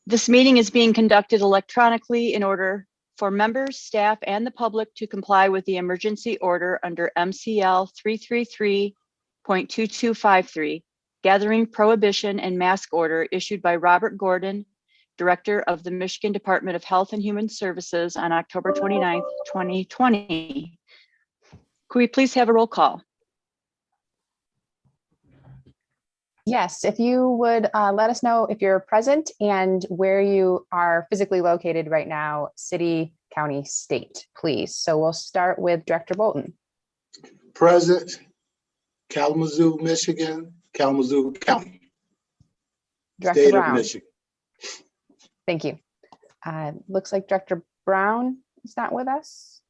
This meeting is being conducted electronically in order for members, staff, and the public to comply with the emergency order under MCL 333.2253, Gathering Prohibition and Mask Order issued by Robert Gordon, Director of the Michigan Department of Health and Human Services on October 29th, 2020. Could we please have a roll call? Yes, if you would let us know if you're present and where you are physically located right now, city, county, state, please. So we'll start with Director Bolton. Present, Kalamazoo, Michigan, Kalamazoo County. Director State Brown. of Michigan. Thank you. Looks like Director Brown is not with us.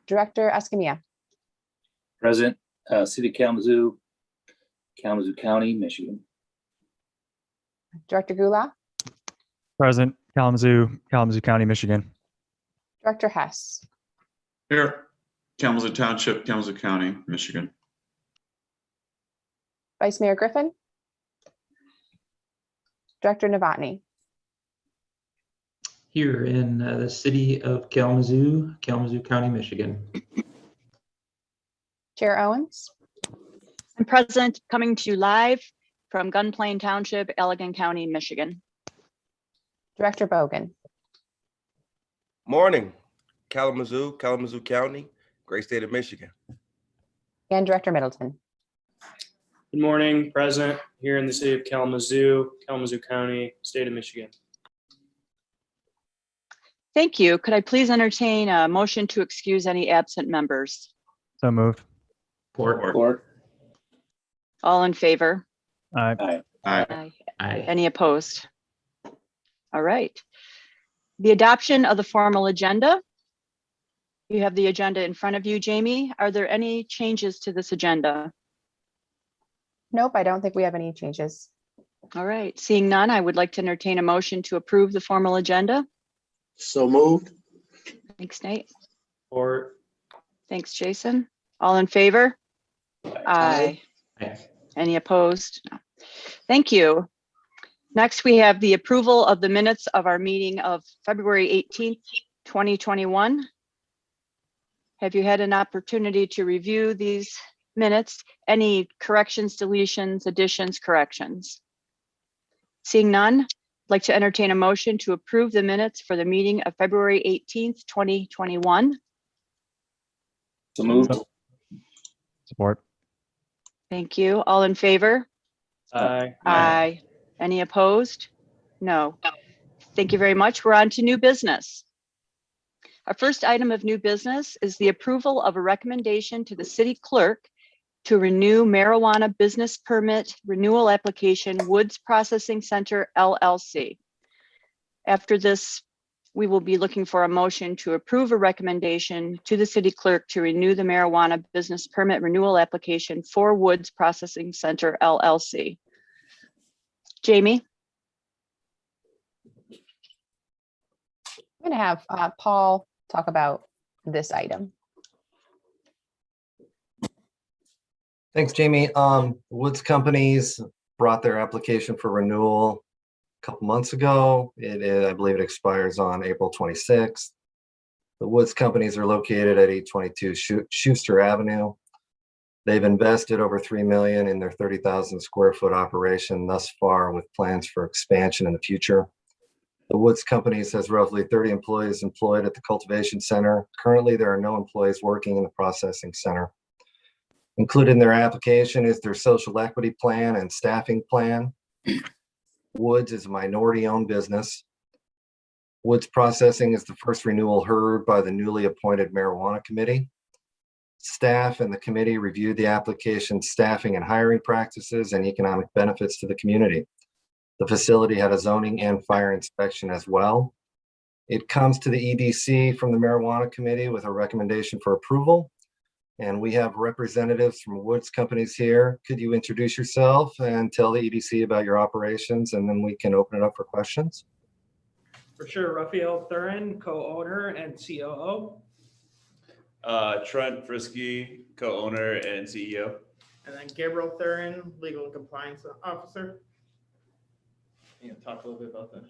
Director Escamilla. Present, City of Kalamazoo, Kalamazoo County, Michigan. Director Gula. Present, Kalamazoo County, Michigan. Director Hess. Here, Kalamazoo Township, Kalamazoo County, Michigan. Vice Mayor Griffin. Director Novotny. Here in the city of Kalamazoo, Kalamazoo County, Michigan. Chair Owens. I'm present, coming to you live from Gunplain Township, Allegan County, Michigan. Director Bogan. Morning, Kalamazoo County, great state of Michigan. And Director Middleton. Good morning, present here in the city of Kalamazoo, Kalamazoo County, state of Michigan. Thank you. Could I please entertain a motion to excuse any absent members? So moved. Support. All in favor? Aye. Aye. Aye. Aye. Any opposed? All right. The adoption of the formal agenda. You have the agenda in front of you, Jamie. Are there any changes to this agenda? Nope, I don't think we have any changes. All right. Seeing none, I would like to entertain a motion to approve the formal agenda. So moved. Thanks, Nate. Or Thanks, Jason. All in favor? Aye. Aye. Any opposed? No. Thank you. Next, we have the approval of the minutes of our meeting of February 18th, 2021. Have you had an opportunity to review these minutes? Any corrections, deletions, additions, corrections? Seeing none, I'd like to entertain a motion to approve the minutes for the meeting of February 18th, 2021. So moved. Support. Thank you. All in favor? aye. Aye. Any opposed? No. Thank you very much. We're on to new business. Our first item of new business is the approval of a recommendation to the city clerk to renew marijuana business permit renewal application Woods Processing Center LLC. After this, we will be looking for a motion to approve a recommendation to the city clerk to renew the marijuana business permit renewal application for Woods Processing Center LLC. Jamie? I'm going to have Paul talk about this item. Thanks, Jamie. Woods Companies brought their application for renewal a couple months ago. I believe it expires on April 26th. The Woods Companies are located at 822 Schuster Avenue. They've invested over $3 million in their 30,000 square foot operation thus far, with plans for expansion in the future. The Woods Companies has roughly 30 employees employed at the cultivation center. Currently, there are no employees working in the processing center. Included in their application is their social equity plan and staffing plan. Woods is a minority-owned business. Woods Processing is the first renewal heard by the newly appointed marijuana committee. Staff and the committee reviewed the application's staffing and hiring practices and economic benefits to the community. The facility had a zoning and fire inspection as well. It comes to the EDC from the marijuana committee with a recommendation for approval. And we have representatives from Woods Companies here. Could you introduce yourself and tell the EDC about your operations, and then we can open it up for questions? For sure. Raphael Thurin, co-owner and COO. Trent Frisky, co-owner and CEO. And then Gabriel Thurin, legal and compliance officer. talk a little bit about that.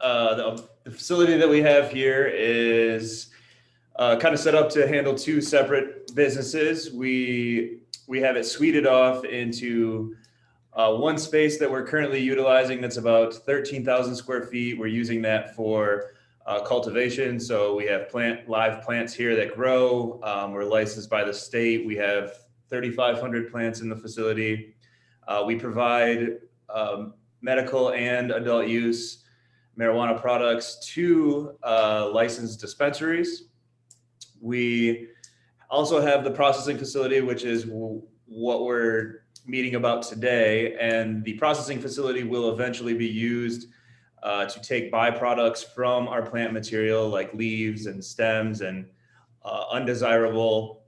The facility that we have here is kind of set up to handle two separate businesses. We have it suited off into one space that we're currently utilizing that's about 13,000 square feet. We're using that for cultivation. So we have live plants here that grow. We're licensed by the state. We have 3,500 plants in the facility. We provide medical and adult use marijuana products to licensed dispensaries. We also have the processing facility, which is what we're meeting about today. And the processing facility will eventually be used to take byproducts from our plant material like leaves and stems and undesirable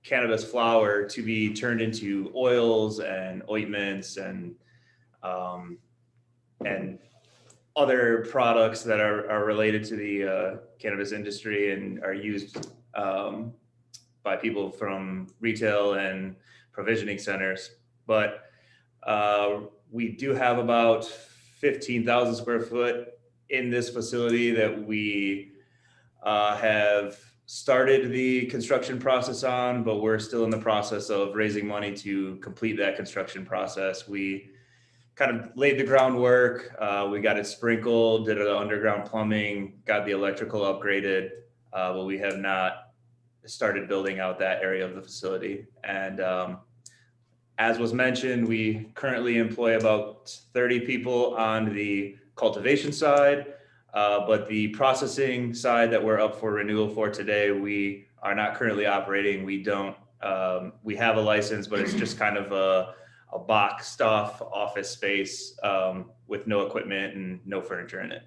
cannabis flower to be turned into oils and ointments and other products that are related to the cannabis industry and are used by people from retail and provisioning centers. But we do have about 15,000 square foot in this facility that we have started the construction process on, but we're still in the process of raising money to complete that construction process. We kind of laid the groundwork. We got it sprinkled, did the underground plumbing, got the electrical upgraded, but we have not started building out that area of the facility. And as was mentioned, we currently employ about 30 people on the cultivation side, but the processing side that we're up for renewal for today, we are not currently operating. We have a license, but it's just kind of a boxed off office space with no equipment and no furniture in it.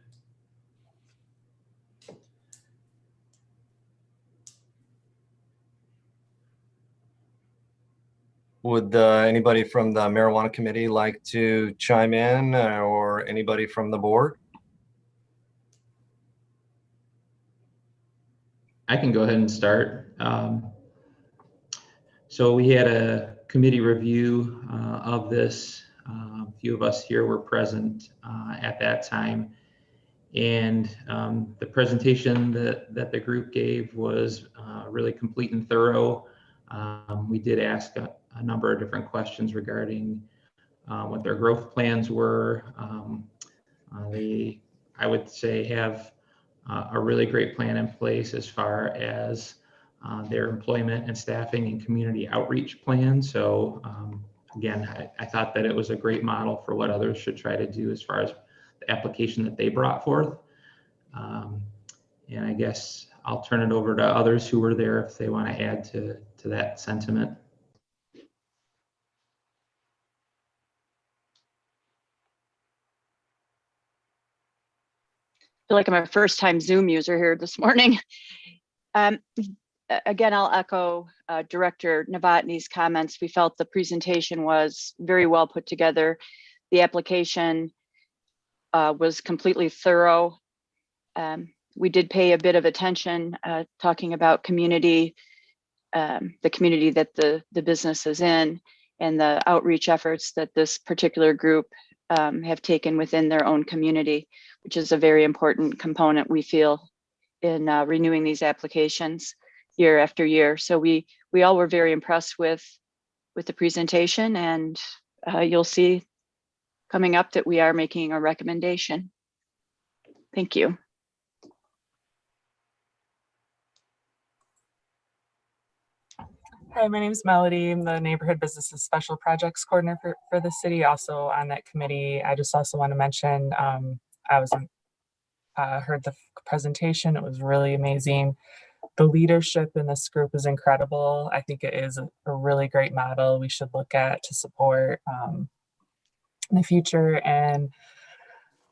Would anybody from the marijuana committee like to chime in, or anybody from the board? I can go ahead and start. So we had a committee review of this. A few of us here were present at that time. And the presentation that the group gave was really complete and thorough. We did ask a number of different questions regarding what their growth plans were. They, I would say, have a really great plan in place as far as their employment and staffing and community outreach plan. So again, I thought that it was a great model for what others should try to do as far as the application that they brought forth. And I guess I'll turn it over to others who were there if they want to add to that sentiment. I feel like I'm a first-time Zoom user here this morning. Again, I'll echo Director Novotny's comments. We felt the presentation was very well put together. The application was completely thorough. We did pay a bit of attention talking about community, the community that the business is in, and the outreach efforts that this particular group have taken within their own community, which is a very important component, we feel, in renewing these applications year after year. So we all were very impressed with the presentation, and you'll see coming up that we are making a recommendation. Thank you. Hi, my name is Melody. I'm the Neighborhood Businesses Special Projects Coordinator for the city, also on that committee. I just also want to mention, I heard the presentation. It was really amazing. The leadership in this group is incredible. I think it is a really great model we should look at to support in the future. And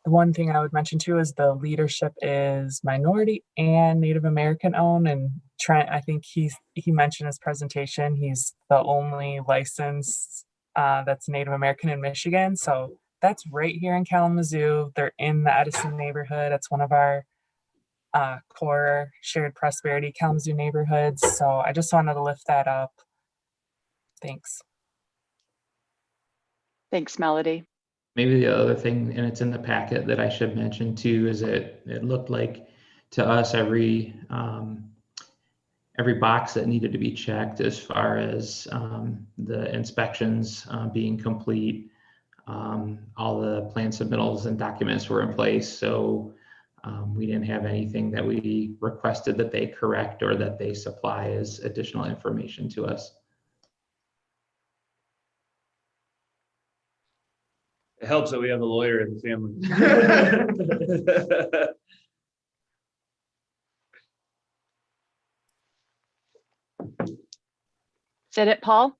the one thing I would mention too is the leadership is minority and Native American owned. And Trent, I think he mentioned in his presentation, he's the only licensed that's Native American in Michigan. So that's right here in Kalamazoo. They're in the Edison neighborhood. It's one of our core shared prosperity Kalamazoo neighborhoods. So I just wanted to lift that up. Thanks. Thanks, Melody. Maybe the other thing, and it's in the packet that I should mention too, is it looked like to us every box that needed to be checked as far as the inspections being complete. All the plan submittals and documents were in place, so we didn't have anything that we requested that they correct or that they supply as additional information to us. It helps that we have a lawyer in the family. Is that it, Paul?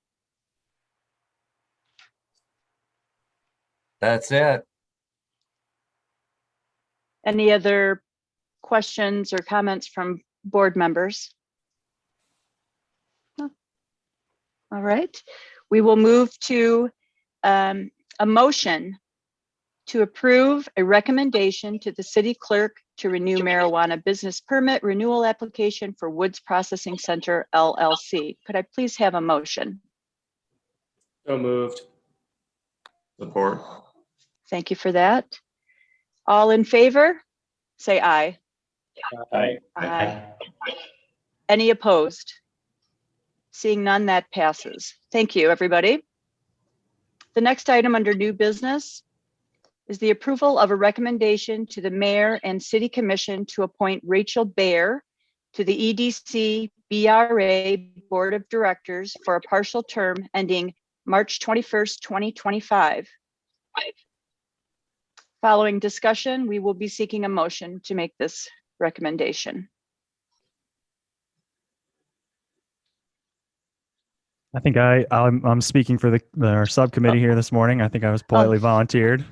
That's it. Any other questions or comments from board members? No. All right, we will move to a motion to approve a recommendation to the city clerk to renew marijuana business permit renewal application for Woods Processing Center LLC. Could I please have a motion? So moved. Support. Thank you for that. All in favor, say aye. Aye. Aye. Any opposed? Seeing none, that passes. Thank you, everybody. The next item under new business is the approval of a recommendation to the mayor and city commission to appoint Rachel Baer to the EDC BRA Board of Directors for a partial term ending March 21st, 2025. Following discussion, we will be seeking a motion to make this recommendation. I think I'm speaking for our subcommittee here this morning. I think I was politely volunteered.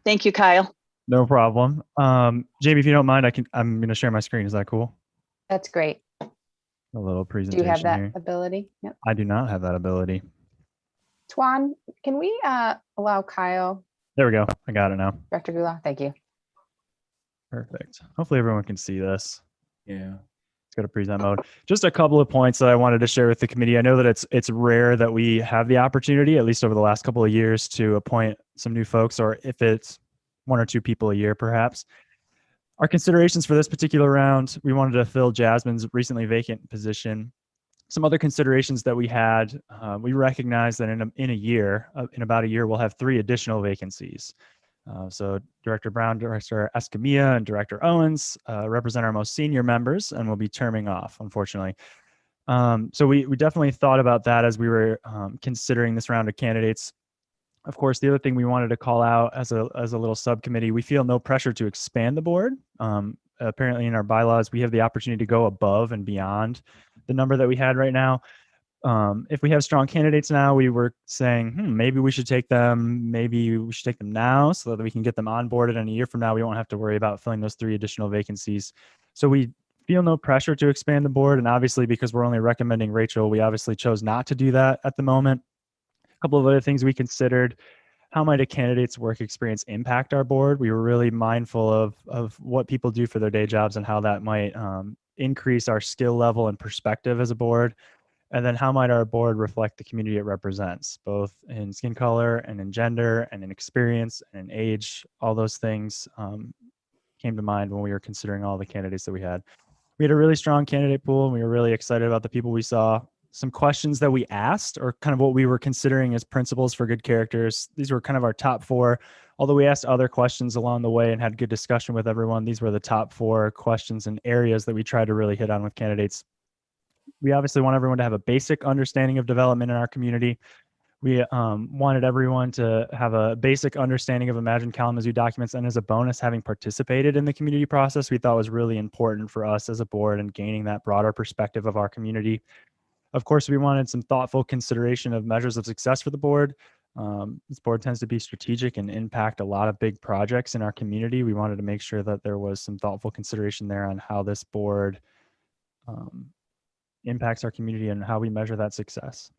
Thank you, Kyle. No problem. Jamie, if you don't mind, I'm going to share my screen. Is that cool? That's great. A little Do presentation you have that here. ability? Yep. I do not have that ability. Tuan, can we allow Kyle, There we go. I got it now. Director Gula? Thank you. Perfect. Hopefully everyone can see this. Yeah. Let's go to present mode. Just a couple of points that I wanted to share with the committee. I know that it's rare that we have the opportunity, at least over the last couple of years, to appoint some new folks, or if it's one or two people a year, perhaps. Our considerations for this particular round, we wanted to fill Jasmine's recently vacant position. Some other considerations that we had, we recognize that in about a year, we'll have 3 additional vacancies. So Director Brown, Director Escamilla, and Director Owens represent our most senior members and will be terming off, unfortunately. So we definitely thought about that as we were considering this round of candidates. Of course, the other thing we wanted to call out as a little subcommittee, we feel no pressure to expand the board. Apparently in our bylaws, we have the opportunity to go above and beyond the number that we had right now. If we have strong candidates now, we were saying, maybe we should take them. Maybe we should take them now so that we can get them onboarded. And a year from now, we won't have to worry about filling those 3 additional vacancies. So we feel no pressure to expand the board. And obviously, because we're only recommending Rachel, we obviously chose not to do that at the moment. A couple of other things we considered: how might a candidate's work experience impact our board? We were really mindful of what people do for their day jobs and how that might increase our skill level and perspective as a board. And then how might our board reflect the community it represents, both in skin color and in gender and in experience and in age. All those things came to mind when we were considering all the candidates that we had. We had a really strong candidate pool, and we were really excited about the people we saw. Some questions that we asked, or kind of what we were considering as principles for good characters. These were kind of our top 4. Although we asked other questions along the way and had good discussion with everyone, these were the top 4 questions and areas that we tried to really hit on with candidates. We obviously want everyone to have a basic understanding of development in our community. We wanted everyone to have a basic understanding of Imagine Kalamazoo documents, and as a bonus, having participated in the community process, we thought was really important for us as a board and gaining that broader perspective of our community. Of course, we wanted some thoughtful consideration of measures of success for the board. This board tends to be strategic and impact a lot of big projects in our community. We wanted to make sure that there was some thoughtful consideration there on how this board impacts our community and how we measure that success.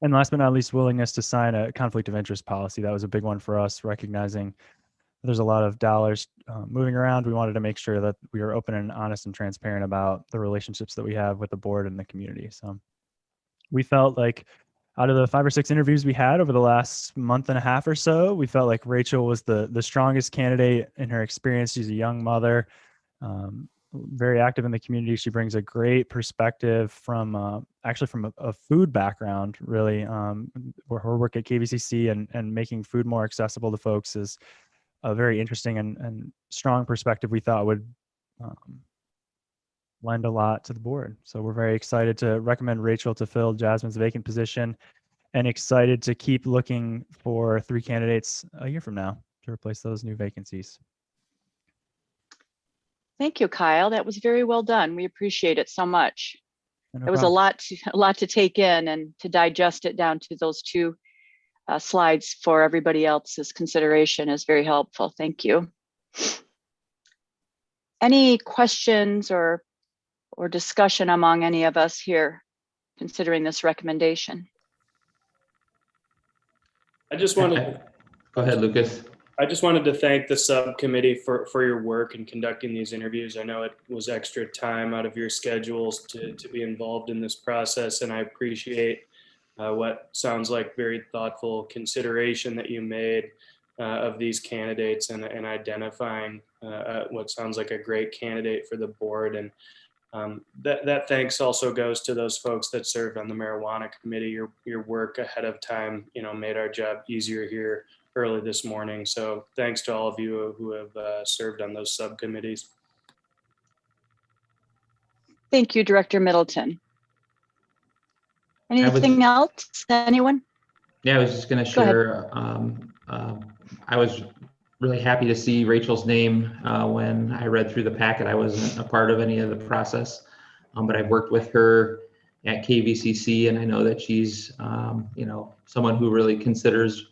And last but not least, willingness to sign a conflict of interest policy. That was a big one for us, recognizing there's a lot of dollars moving around. We wanted to make sure that we were open and honest and transparent about the relationships that we have with the board and the community. So we felt like out of the 5 or 6 interviews we had over the last month and a half or so, we felt like Rachel was the strongest candidate in her experience. She's a young mother, very active in the community. She brings a great perspective from actually from a food background, really. Her work at KVCC and making food more accessible to folks is a very interesting and strong perspective we thought would lend a lot to the board. So we're very excited to recommend Rachel to fill Jasmine's vacant position and excited to keep looking for 3 candidates a year from now to replace those new vacancies. Thank you, Kyle. That was very well done. We appreciate it so much. No It was problem. a lot to take in and to digest it down to those 2 slides for everybody else's consideration is very helpful. Thank you. Any questions or discussion among any of us here considering this recommendation? I just wanted, Go ahead, Lucas. I just wanted to thank the subcommittee for your work in conducting these interviews. I know it was extra time out of your schedules to be involved in this process, and I appreciate what sounds like very thoughtful consideration that you made of these candidates and identifying what sounds like a great candidate for the board. And that thanks also goes to those folks that served on the marijuana committee. Your work ahead of time, made our job easier here early this morning. So thanks to all of you who have served on those subcommittees. Thank you, Director Middleton. Anything else? Anyone? Yeah, I was just going to share. I was really happy to see Rachel's name when I read through the packet. I wasn't a part of any of the process, but I've worked with her at KVCC, and I know that she's, someone who really considers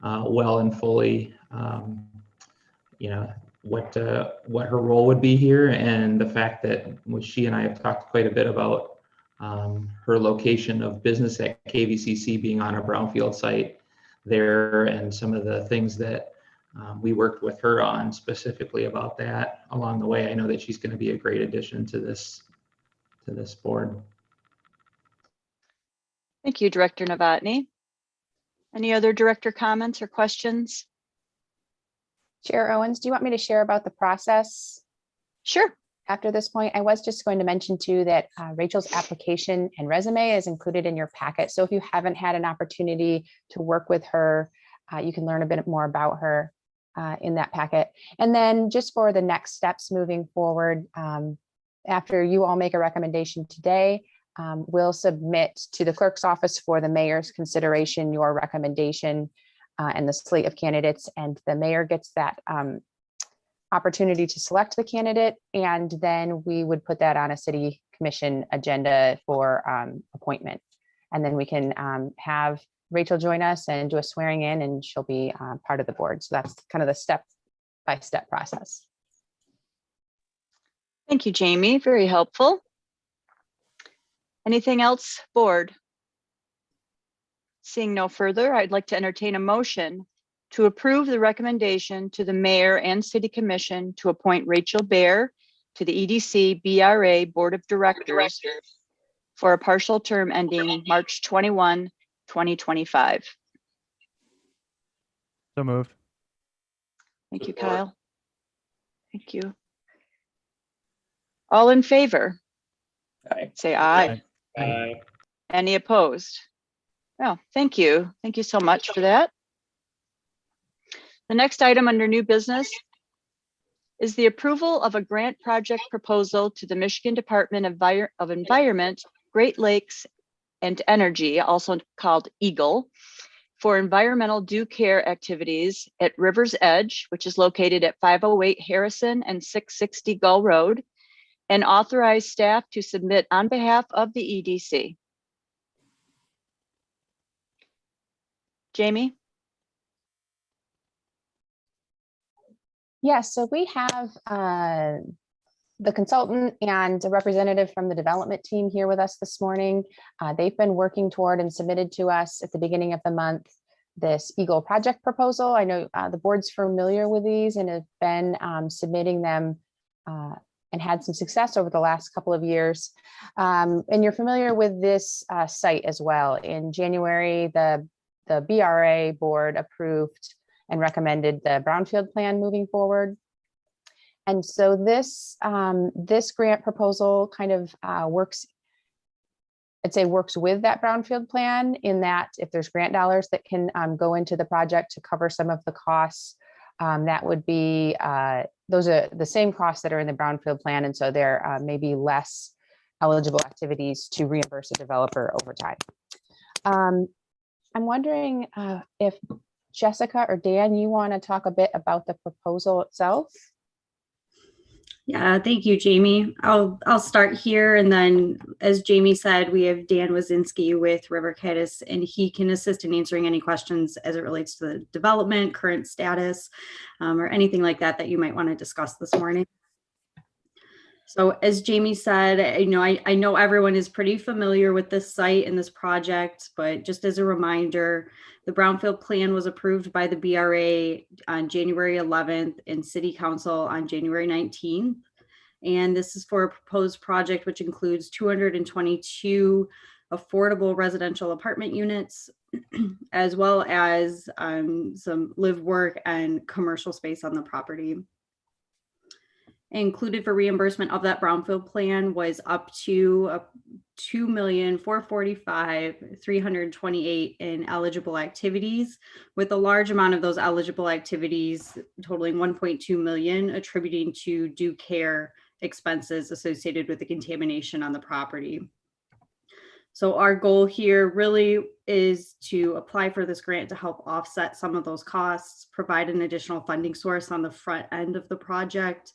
well and fully, what her role would be here, and the fact that she and I have talked quite a bit about her location of business at KVCC being on a Brownfield site there, and some of the things that we worked with her on specifically about that along the way. I know that she's going to be a great addition to this board. Thank you, Director Novotny. Any other director comments or questions? Chair Owens, do you want me to share about the process? Sure. After this point, I was just going to mention too that Rachel's application and resume is included in your packet. So if you haven't had an opportunity to work with her, you can learn a bit more about her in that packet. And then just for the next steps moving forward, after you all make a recommendation today, we'll submit to the clerk's office for the mayor's consideration your recommendation and the slate of candidates, and the mayor gets that opportunity to select the candidate, and then we would put that on a city commission agenda for appointment. And then we can have Rachel join us and do a swearing in, and she'll be part of the board. So that's kind of the step-by-step process. Thank you, Jamie. Very helpful. Anything else, board? Seeing no further, I'd like to entertain a motion to approve the recommendation to the mayor and city commission to appoint Rachel Baer to the EDC BRA Board of Directors for a partial term ending March 21, 2025. So moved. Thank you, Kyle. Thank you. All in favor? Aye. Say aye. Aye. Any opposed? Oh, thank you. Thank you so much for that. The next item under new business is the approval of a grant project proposal to the Michigan Department of Environment, Great Lakes and Energy, also called EAGLE, for environmental due care activities at River's Edge, which is located at 508 Harrison and 660 Gull Road, and authorize staff to submit on behalf of the EDC. Jamie? Yes, so we have the consultant and a representative from the development team here with us this morning. They've been working toward and submitted to us at the beginning of the month this EAGLE project proposal. I know the board's familiar with these and have been submitting them and had some success over the last couple of years. And you're familiar with this site as well. In January, the BRA board approved and recommended the Brownfield plan moving forward. And so this grant proposal kind of works with that Brownfield plan, in that if there's grant dollars that can go into the project to cover some of the costs, that would be, those are the same costs that are in the Brownfield plan. And so there may be less eligible activities to reimburse a developer over time. I'm wondering if Jessica or Dan, you want to talk a bit about the proposal itself? Yeah, thank you, Jamie. I'll start here, and then, as Jamie said, we have Dan Wazinski with River Caddis, and he can assist in answering any questions as it relates to the development, current status, or anything like that that you might want to discuss this morning. So, as Jamie said, I know everyone is pretty familiar with this site and this project, but just as a reminder, the Brownfield plan was approved by the BRA on January 11th and City Council on January 19th. And this is for a proposed project which includes 222 affordable residential apartment units, as well as some live, work, and commercial space on the property. Included for reimbursement of that Brownfield plan was up to $2,445,328 in eligible activities, with a large amount of those eligible activities totaling $1.2 million attributing to due care expenses associated with the contamination on the property. So our goal here really is to apply for this grant to help offset some of those costs, provide an additional funding source on the front end of the project,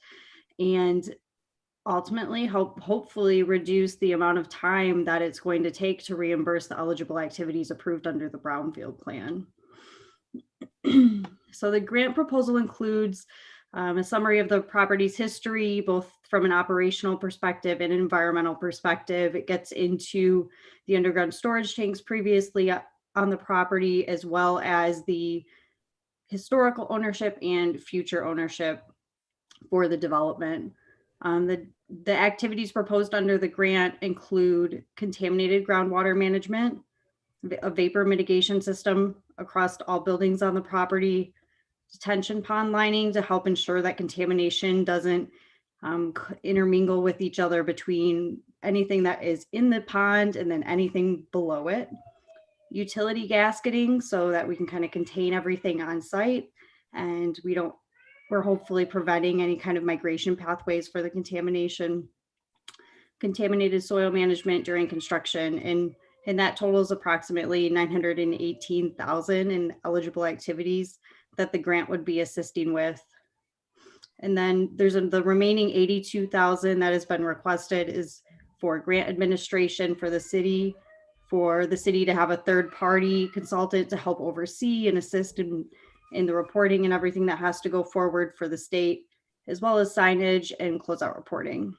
and ultimately hopefully reduce the amount of time that it's going to take to reimburse the eligible activities approved under the Brownfield plan. So the grant proposal includes a summary of the property's history, both from an operational perspective and environmental perspective. It gets into the underground storage tanks previously on the property, as well as the historical ownership and future ownership for the development. The activities proposed under the grant include contaminated groundwater management, a vapor mitigation system across all buildings on the property, detention pond lining to help ensure that contamination doesn't intermingle with each other between anything that is in the pond and then anything below it, utility gasketing so that we can kind of contain everything on site, and we're hopefully preventing any kind of migration pathways for the contamination, contaminated soil management during construction, and that totals approximately $918,000 in eligible activities that the grant would be assisting with. And then there's the remaining $82,000 that has been requested is for grant administration for the city to have a third party consultant to help oversee and assist in the reporting and everything that has to go forward for the state, as well as signage and closeout reporting.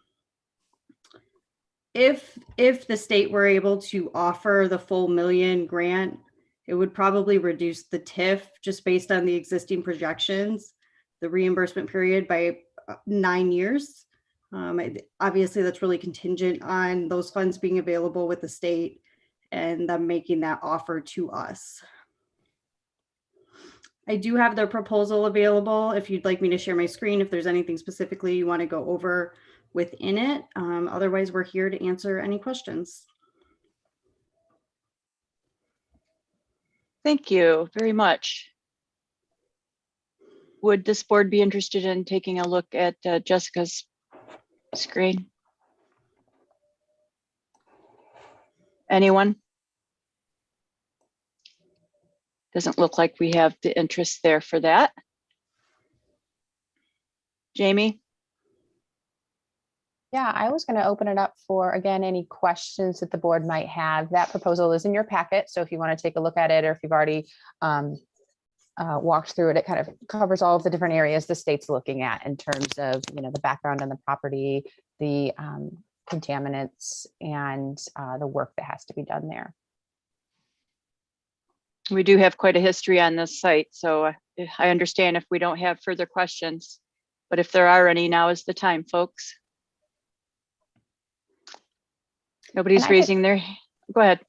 If the state were able to offer the full $1 million grant, it would probably reduce the TIF just based on the existing projections, the reimbursement period by 9 years. Obviously, that's really contingent on those funds being available with the state and them making that offer to us. I do have the proposal available if you'd like me to share my screen, if there's anything specifically you want to go over within it. Otherwise, we're here to answer any questions. Thank you very much. Would this board be interested in taking a look at Jessica's screen? Anyone? Doesn't look like we have the interest there for that. Jamie? Yeah, I was going to open it up for, again, any questions that the board might have. That proposal is in your packet, so if you want to take a look at it, or if you've already walked through it, it kind of covers all of the different areas the state's looking at in terms of, the background on the property, the contaminants, and the work that has to be done there. We do have quite a history on this site, so I understand if we don't have further questions, but if there are any, now is the time, folks. Nobody's And I could- raising their, go ahead.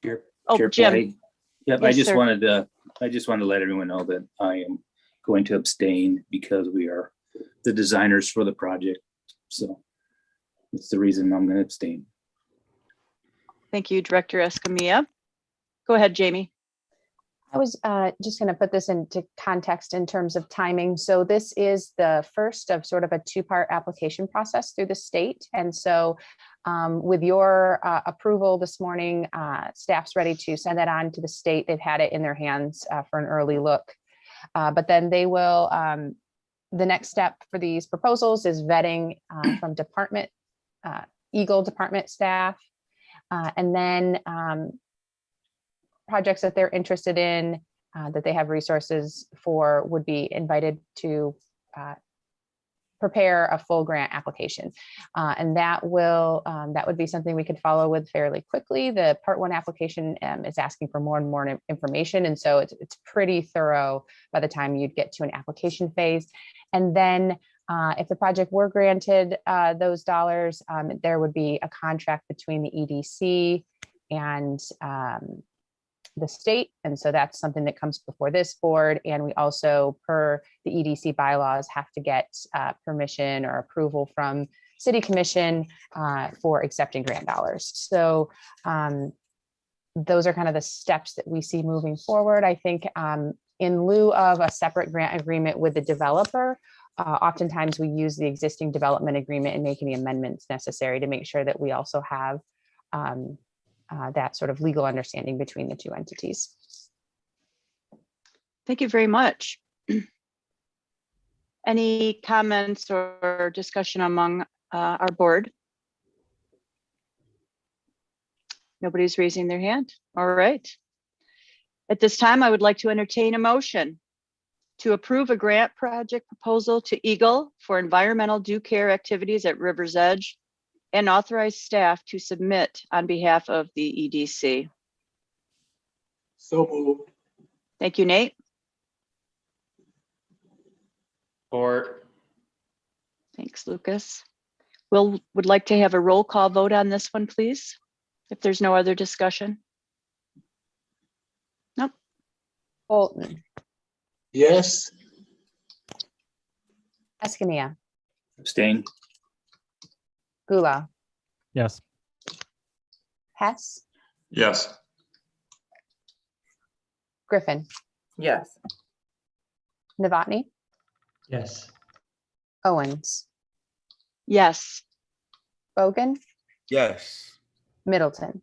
Oh, Chair Jim. Patty. Yep, Yes, I just sir. wanted to let everyone know that I am going to abstain because we are the designers for the project. So it's the reason I'm going to abstain. Thank you, Director Escamilla. Go ahead, Jamie. I was just going to put this into context in terms of timing. So this is the first of sort of a two-part application process through the state. And so with your approval this morning, staff's ready to send that on to the state. They've had it in their hands for an early look. But then they will, the next step for these proposals is vetting from department, Eagle department staff. And then projects that they're interested in, that they have resources for, would be invited to prepare a full grant application. And that would be something we could follow with fairly quickly. The Part 1 application is asking for more and more information. And so it's pretty thorough by the time you'd get to an application phase. And then if the project were granted those dollars, there would be a contract between the EDC and the state. And so that's something that comes before this board. And we also, per the EDC bylaws, have to get permission or approval from City Commission for accepting grant dollars. So those are kind of the steps that we see moving forward. I think in lieu of a separate grant agreement with the developer, oftentimes we use the existing development agreement and make any amendments necessary to make sure that we also have that sort of legal understanding between the two entities. Thank you very much. Any comments or discussion among our board? Nobody's raising their hand. All right. At this time, I would like to entertain a motion to approve a grant project proposal to Eagle for environmental due care activities at River's Edge and authorize staff to submit on behalf of the EDC. So moved. Thank you, Nate. Or Thanks, Lucas. Would like to have a roll call vote on this one, please, if there's no other discussion. Nope. Bolton, Yes. Escamilla, Abstain. Gula, Yes. Hess, Yes. Griffin, Yes. Novotny, Yes. Owens, Yes. Bogan, Yes. Middleton.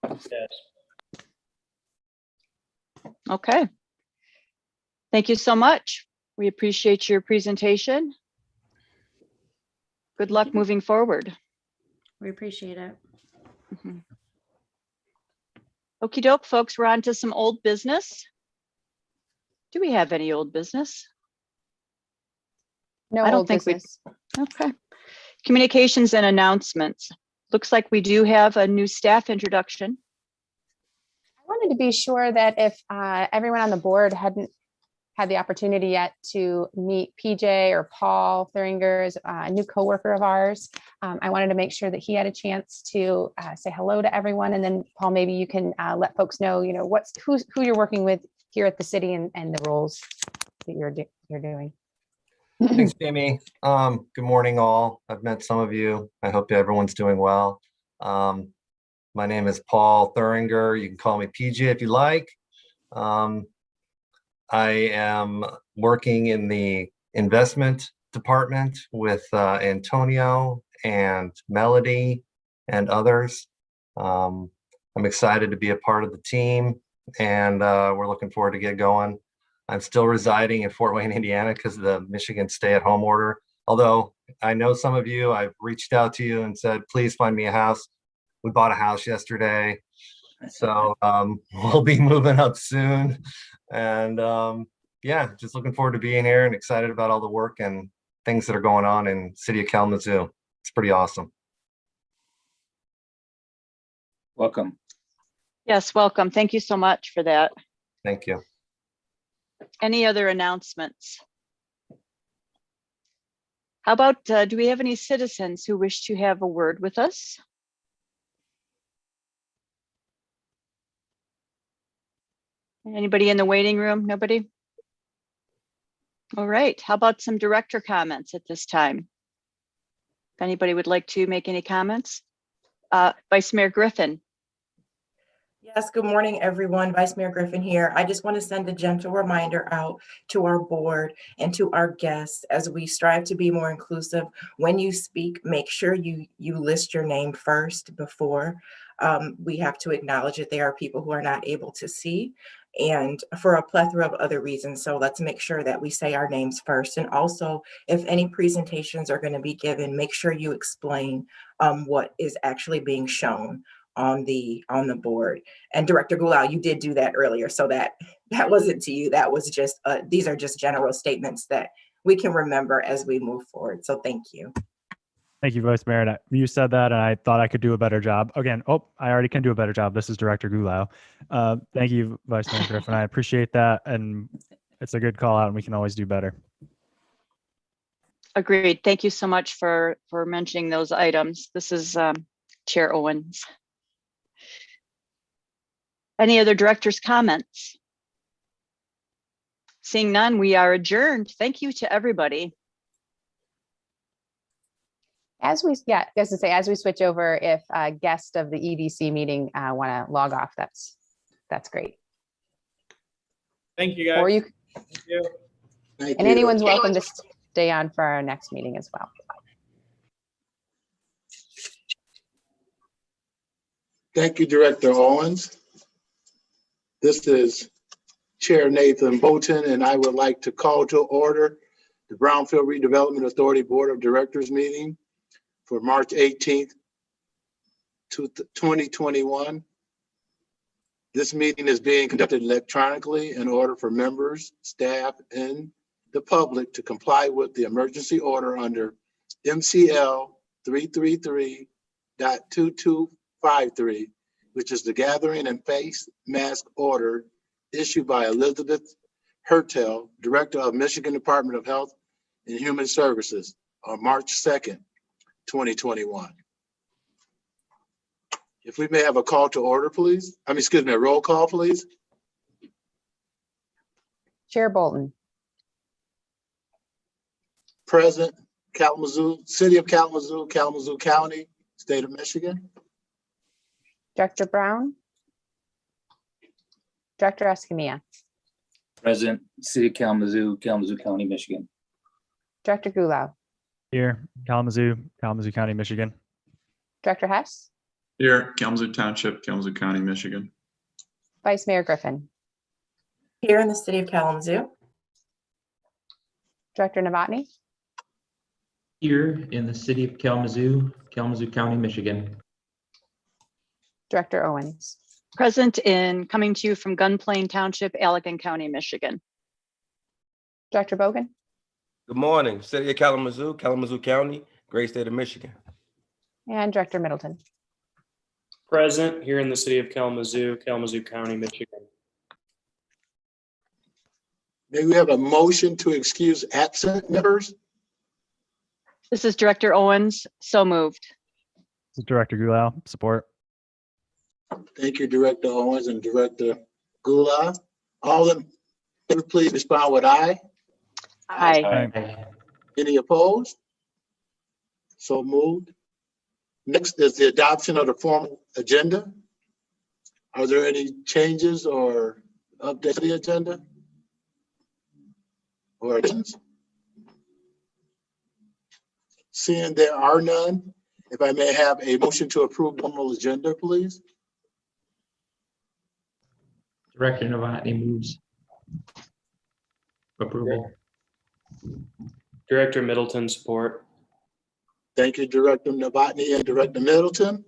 yes. Okay. Thank you so much. We appreciate your presentation. Good luck moving forward. We appreciate it. Okie doke, folks, we're on to some old business. Do we have any old business? No I don't old think business. Okay. Communications and announcements. Looks like we do have a new staff introduction. I wanted to be sure that if everyone on the board hadn't had the opportunity yet to meet PJ or Paul Thuringer, is a new coworker of ours. I wanted to make sure that he had a chance to say hello to everyone. And then Paul, maybe you can let folks know, who you're working with here at the city and the roles that you're doing. Thanks, Jamie. Good morning, all. I've met some of you. I hope everyone's doing well. My name is Paul Thuringer. You can call me PJ if you like. I am working in the investment department with Antonio and Melody and others. I'm excited to be a part of the team, and we're looking forward to get going. I'm still residing in Fort Wayne, Indiana, because of the Michigan stay-at-home order. Although I know some of you, I've reached out to you and said, please find me a house. We bought a house yesterday, so we'll be moving up soon. And yeah, just looking forward to being here and excited about all the work and things that are going on in City of Kalamazoo. It's pretty awesome. Welcome. Yes, welcome. Thank you so much for that. Thank you. Any other announcements? How about, do we have any citizens who wish to have a word with us? Anybody in the waiting room? Nobody? All right, how about some director comments at this time? If anybody would like to make any comments? Vice Mayor Griffin. Yes, good morning, everyone. Vice Mayor Griffin here. I just want to send a gentle reminder out to our board and to our guests as we strive to be more inclusive. When you speak, make sure you list your name first before. We have to acknowledge that there are people who are not able to see and for a plethora of other reasons. So let's make sure that we say our names first. And also, if any presentations are going to be given, make sure you explain what is actually being shown on the board. And Director Gulal, you did do that earlier, so that wasn't to you. That was just these are just general statements that we can remember as we move forward. So thank you. Thank you, Vice Mayor. And you said that, and I thought I could do a better job. Again, I already can do a better job. This is Director Gulal. Thank you, Vice Mayor Griffin. I appreciate that, and it's a good call out, and we can always do better. Agreed. Thank you so much for mentioning those items. This is Chair Owens. Any other directors' comments? Seeing none, we are adjourned. Thank you to everybody. As we switch over, if a guest of the EDC meeting want to log off, that's great. Thank you, guys. Or you, Thank you. Thank and you. anyone's welcome to stay on for our next meeting as well. Thank you, Director Owens. This is Chair Nathan Bolton, and I would like to call to order the Brownfield Redevelopment Authority Board of Directors meeting for March 18th, 2021. This meeting is being conducted electronically in order for members, staff, and the public to comply with the emergency order under MCL 333.2253, which is the gathering and face mask order issued by Elizabeth Hertel, Director of Michigan Department of Health and Human Services on March 2nd, 2021. If we may have a call to order, please. A roll call, please. Chair Bolton. Present, Kalamazoo, City of Kalamazoo, Kalamazoo County, State of Michigan. Director Brown. Director Escamilla. Present, City of Kalamazoo, Kalamazoo County, Michigan. Director Gulal. Here, Kalamazoo, Kalamazoo County, Michigan. Director Hess. Here, Kalamazoo Township, Kalamazoo County, Michigan. Vice Mayor Griffin. Here in the city of Kalamazoo. Director Novotny. Here in the city of Kalamazoo, Kalamazoo County, Michigan. Director Owens. Present and coming to you from Gunplain Township, Allegan County, Michigan. Director Bogan. Good morning, City of Kalamazoo, Kalamazoo County, great state of Michigan. And Director Middleton. Present here in the city of Kalamazoo, Kalamazoo County, Michigan. May we have a motion to excuse absent members? This is Director Owens. So moved. This is Director Gulal. Support. Thank you, Director Owens and Director Gulal. All in favor, please respond with aye. Aye. Aye. Any opposed? So moved. Next is the adoption of the formal agenda. Are there any changes or updates to the agenda? Or additions? Seeing there are none, if I may have a motion to approve the formal agenda, please. Director Novotny moves approval. Director Middleton, support. Thank you, Director Novotny and Director Middleton.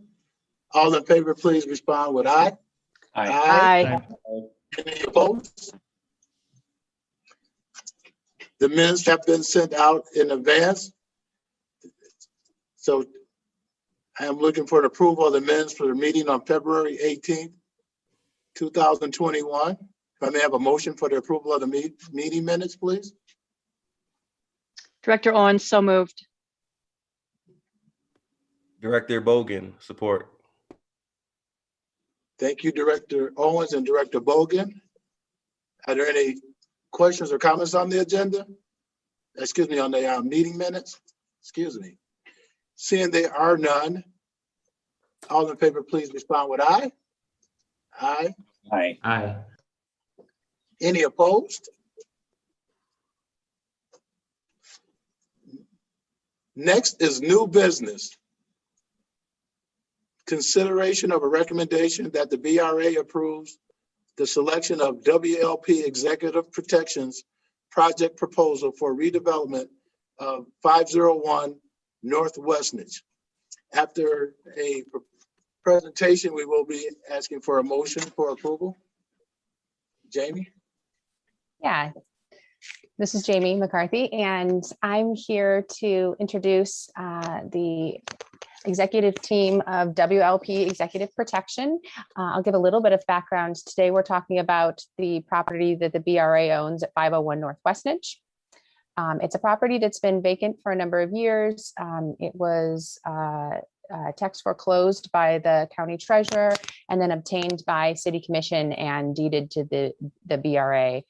All in favor, please respond with aye. Aye. Any opposed? The minutes have been sent out in advance. So I am looking for the approval of the minutes for the meeting on February 18th, 2021. If I may have a motion for the approval of the meeting minutes, please. Director Owens, so moved. Director Bogan, support. Thank you, Director Owens and Director Bogan. Are there any questions or comments on the agenda? Excuse me, on the meeting minutes? Excuse me. Seeing there are none, all in favor, please respond with aye. Aye. Aye. Aye. Any opposed? Next is new business. Consideration of a recommendation that the BRA approves the selection of WLP Executive Protections project proposal for redevelopment of 501 North Westnedge. After a presentation, we will be asking for a motion for approval. Jamie? Yeah, this is Jamie McCarthy, and I'm here to introduce the executive team of WLP Executive Protection. I'll give a little bit of background. Today, we're talking about the property that the BRA owns at 501 North Westnedge. It's a property that's been vacant for a number of years. It was tax foreclosed by the county treasurer and then obtained by city commission and deeded to the BRA.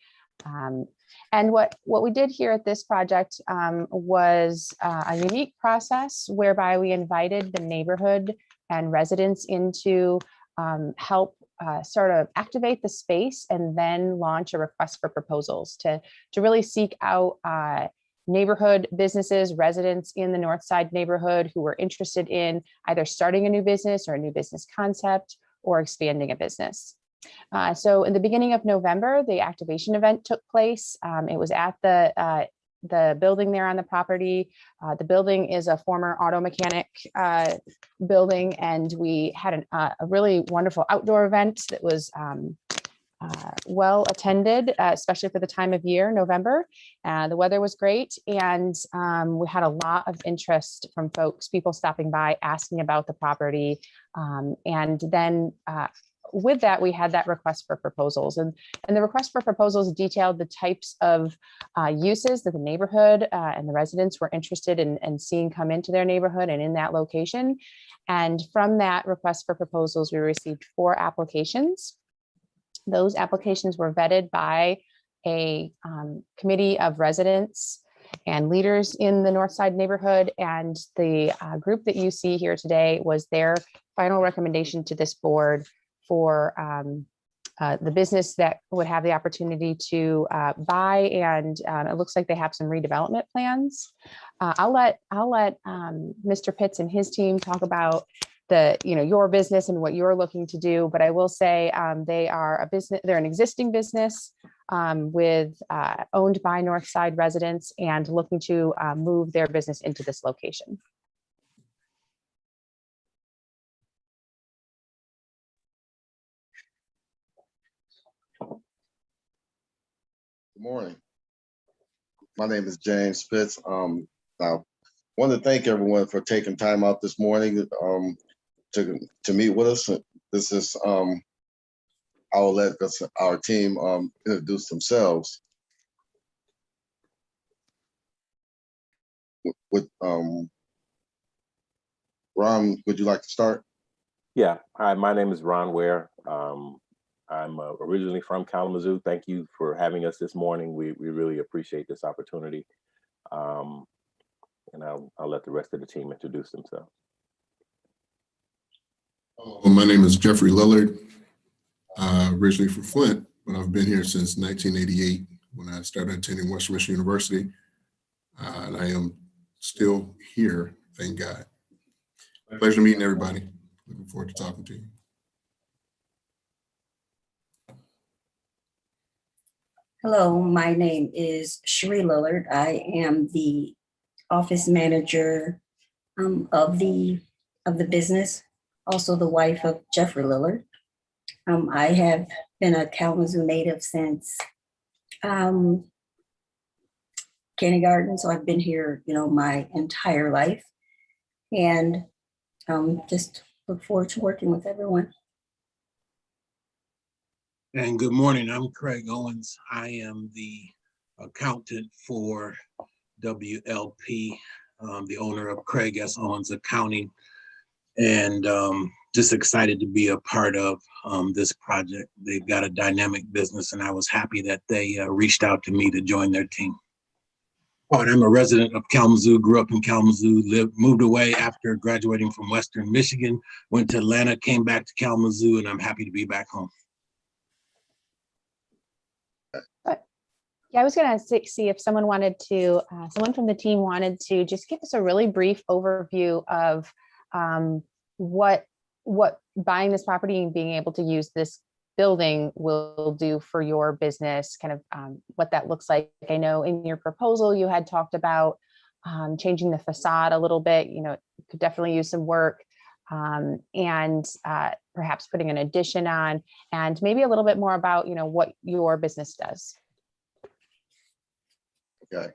And what we did here at this project was a unique process whereby we invited the neighborhood and residents in to help sort of activate the space and then launch a request for proposals to really seek out neighborhood businesses, residents in the North Side neighborhood who were interested in either starting a new business or a new business concept or expanding a business. So in the beginning of November, the activation event took place. It was at the building there on the property. The building is a former auto mechanic building, and we had a really wonderful outdoor event that was well attended, especially for the time of year, November. The weather was great, and we had a lot of interest from people stopping by, asking about the property. And then with that, we had that request for proposals, and the request for proposals detailed the types of uses that the neighborhood and the residents were interested in seeing come into their neighborhood and in that location. And from that request for proposals, we received 4 applications. Those applications were vetted by a committee of residents and leaders in the North Side neighborhood. And the group that you see here today was their final recommendation to this board for the business that would have the opportunity to buy. And it looks like they have some redevelopment plans. I'll let Mr. Pitts and his team talk about your business and what you're looking to do. But I will say they are a business, they're an existing business with owned by North Side residents and looking to move their business into this location. Good morning. My name is James Pitts. I want to thank everyone for taking time out this morning to meet with us. This is I'll let our team introduce themselves. With Ron, would you like to start? Yeah. Hi, my name is Ron Ware. I'm originally from Kalamazoo. Thank you for having us this morning. We really appreciate this opportunity. And I'll let the rest of the team introduce themselves. My name is Jeffrey Lillard, originally from Flint, but I've been here since 1988 when I started attending Western Michigan University. And I am still here, thank God. Pleasure meeting everybody. Looking forward to talking to you. Hello, my name is Sheree Lillard. I am the office manager of the business, also the wife of Jeffrey Lillard. I have been a Kalamazoo native since kindergarten, so I've been here, my entire life, and just look forward to working with everyone. And good morning, I'm Craig Owens. I am the accountant for WLP, the owner of Craig S. Owens Accounting. And just excited to be a part of this project. They've got a dynamic business, and I was happy that they reached out to me to join their team. Oh, and I'm a resident of Kalamazoo, grew up in Kalamazoo, moved away after graduating from Western Michigan, went to Atlanta, came back to Kalamazoo, and I'm happy to be back home. Yeah, I was going to see if someone wanted to, someone from the team wanted to just give us a really brief overview of what buying this property and being able to use this building will do for your business, kind of what that looks like. I know in your proposal, you had talked about changing the facade a little bit, you know, could definitely use some work, and perhaps putting an addition on, and maybe a little bit more about, you know, what your business does. Okay.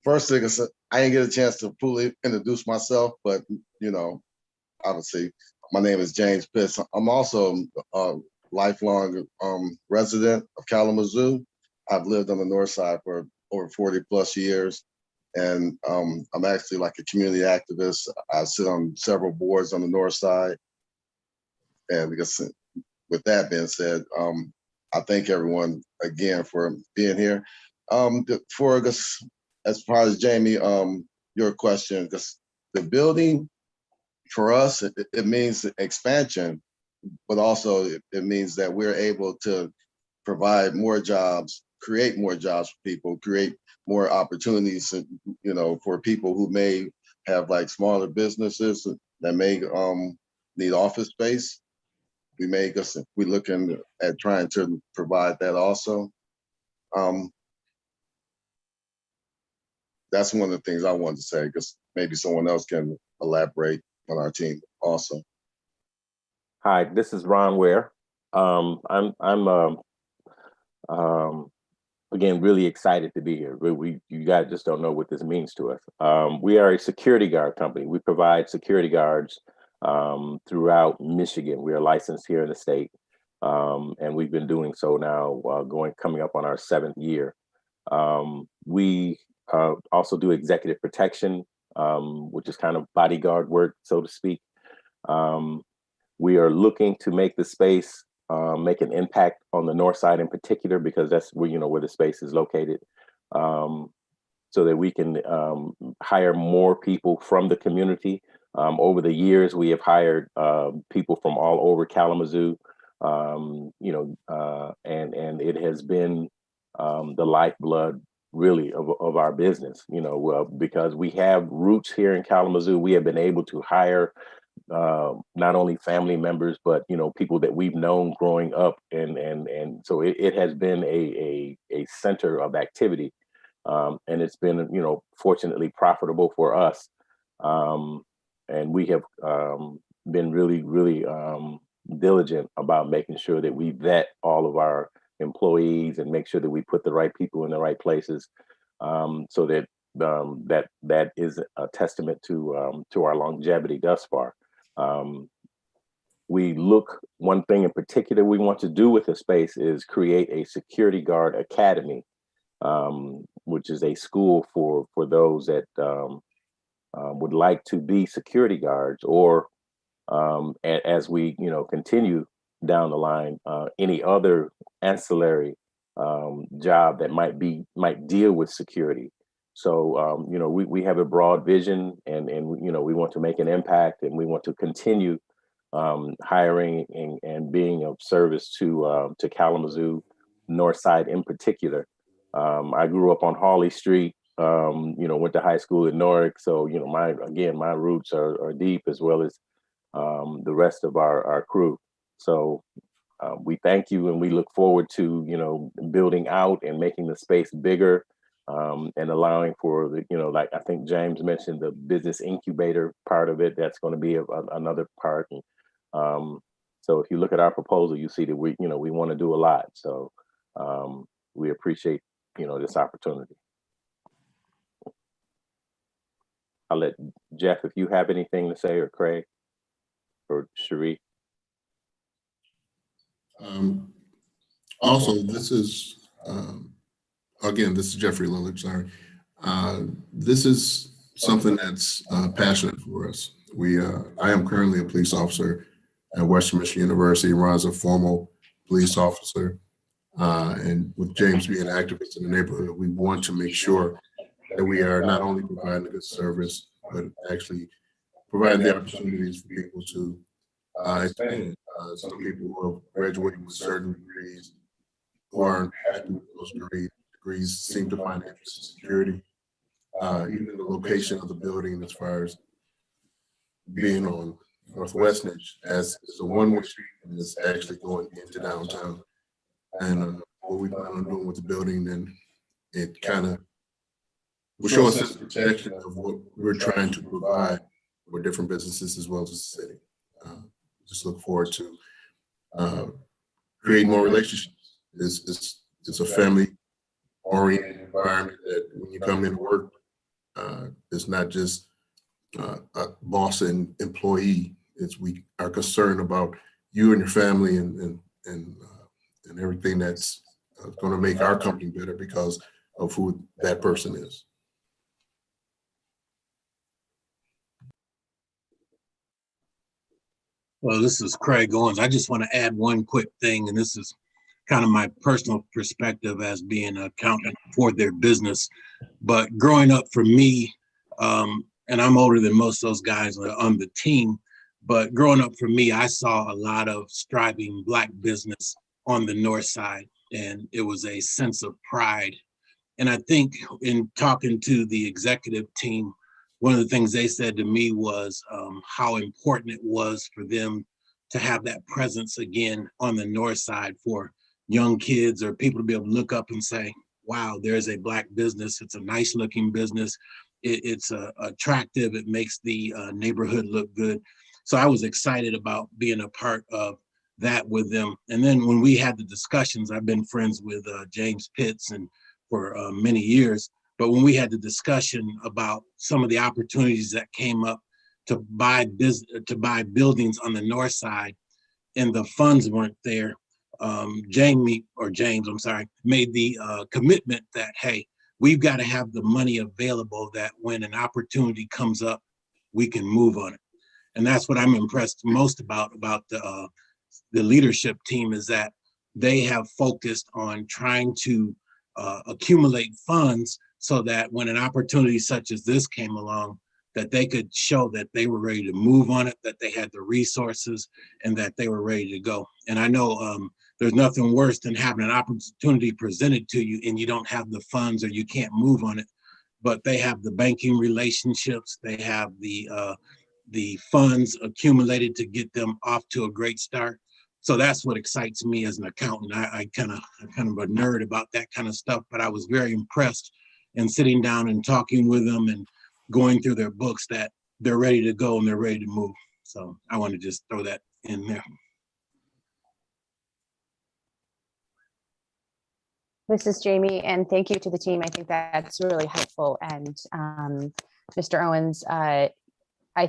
First thing is, I didn't get a chance to fully introduce myself, but, you know, obviously, my name is James Pitts. I'm also a lifelong resident of Kalamazoo. I've lived on the north side for over 40 plus years. And I'm actually like a community activist. I sit on several boards on the north side. And because with that being said, I thank everyone again for being here. For as far as Jamie, your question, because the building for us, it means expansion, but also it means that we're able to provide more jobs, create more jobs for people, create more opportunities, you know, for people who may have like smaller businesses that may need office space. We're looking at trying to provide that also. That's one of the things I wanted to say, because maybe someone else can elaborate on our team also. Hi, this is Ron Ware. I'm again really excited to be here. You guys just don't know what this means to us. We are a security guard company. We provide security guards throughout Michigan. We are licensed here in the state, and we've been doing so now, coming up on our 7th year. We also do executive protection, which is kind of bodyguard work, so to speak. We are looking to make the space make an impact on the north side in particular, because that's where, you know, where the space is located, so that we can hire more people from the community. Over the years, we have hired people from all over Kalamazoo, you know, and it has been the lifeblood really of our business, you know, because we have roots here in Kalamazoo. We have been able to hire not only family members, but, you know, people that we've known growing up, and so it has been a center of activity, and it's been, you know, fortunately profitable for us, and we have been really diligent about making sure that we vet all of our employees and make sure that we put the right people in the right places, so that that is a testament to our longevity thus far. One thing in particular we want to do with the space is create a security guard academy, which is a school for those that would like to be security guards, or as we, you know, continue down the line, any other ancillary job that might deal with security. So, you know, we have a broad vision, and you know, we want to make an impact, and we want to continue hiring and being of service to Kalamazoo North Side in particular. I grew up on Hawley Street, you know, went to high school in Norwich, so, you know, my roots are deep, as well as the rest of our crew. So we thank you, and we look forward to, you know, building out and making the space bigger, and allowing for the, you know, like I think James mentioned, the business incubator part of it. That's going to be another part. And, so if you look at our proposal, you see that we want to do a lot. So we appreciate, you know, this opportunity. I'll let Jeff, if you have anything to say, or Craig, or Cherie. Also, this is, again, this is Jeffrey Lillard, sorry. This is something that's passionate for us. I am currently a police officer at Western Michigan University. Ron's a formal police officer. And with James being activist in the neighborhood, we want to make sure that we are not only providing a good service, but actually providing the opportunities for people to expand. Some people who have graduated with certain degrees who aren't happy with those degrees seem to find interest in security. Even the location of the building, as far as being on Northwest Niche, as is a one-way street and is actually going into downtown. And what we plan on doing with the building, then it kind of will show us a projection of what we're trying to provide for different businesses as well as the city. Just look forward to create more relationships. It's a family-oriented environment that when you come into work, it's not just a boss and employee. We are concerned about you and your family and everything that's going to make our company better because of who that person is. Well, this is Craig Owens. I just want to add one quick thing, and this is kind of my personal perspective as being an accountant for their business. But growing up for me, and I'm older than most of those guys on the team, but growing up for me, I saw a lot of striving Black business on the north side, and it was a sense of pride. And I think in talking to the executive team, one of the things they said to me was how important it was for them to have that presence again on the north side for young kids or people to be able to look up and say, wow, there's a Black business. It's a nice looking business. It's attractive. It makes the neighborhood look good. So I was excited about being a part of that with them. And then when we had the discussions, I've been friends with James Pitts and for many years. But when we had the discussion about some of the opportunities that came up to buy buildings on the north side, and the funds weren't there, James, made the commitment that, hey, we've got to have the money available that when an opportunity comes up, we can move on it. And that's what I'm impressed most about the leadership team, is that they have focused on trying to accumulate funds so that when an opportunity such as this came along, that they could show that they were ready to move on it, that they had the resources, and that they were ready to go. And I know there's nothing worse than having an opportunity presented to you and you don't have the funds or you can't move on it, but they have the banking relationships, they have the funds accumulated to get them off to a great start. So that's what excites me as an accountant. I'm kind of a nerd about that kind of stuff, but I was very impressed in sitting down and talking with them and going through their books that they're ready to go and they're ready to move. So I want to just throw that in there. This is Jamie, and thank you to the team. I think that's really helpful. And Mr. Owens, I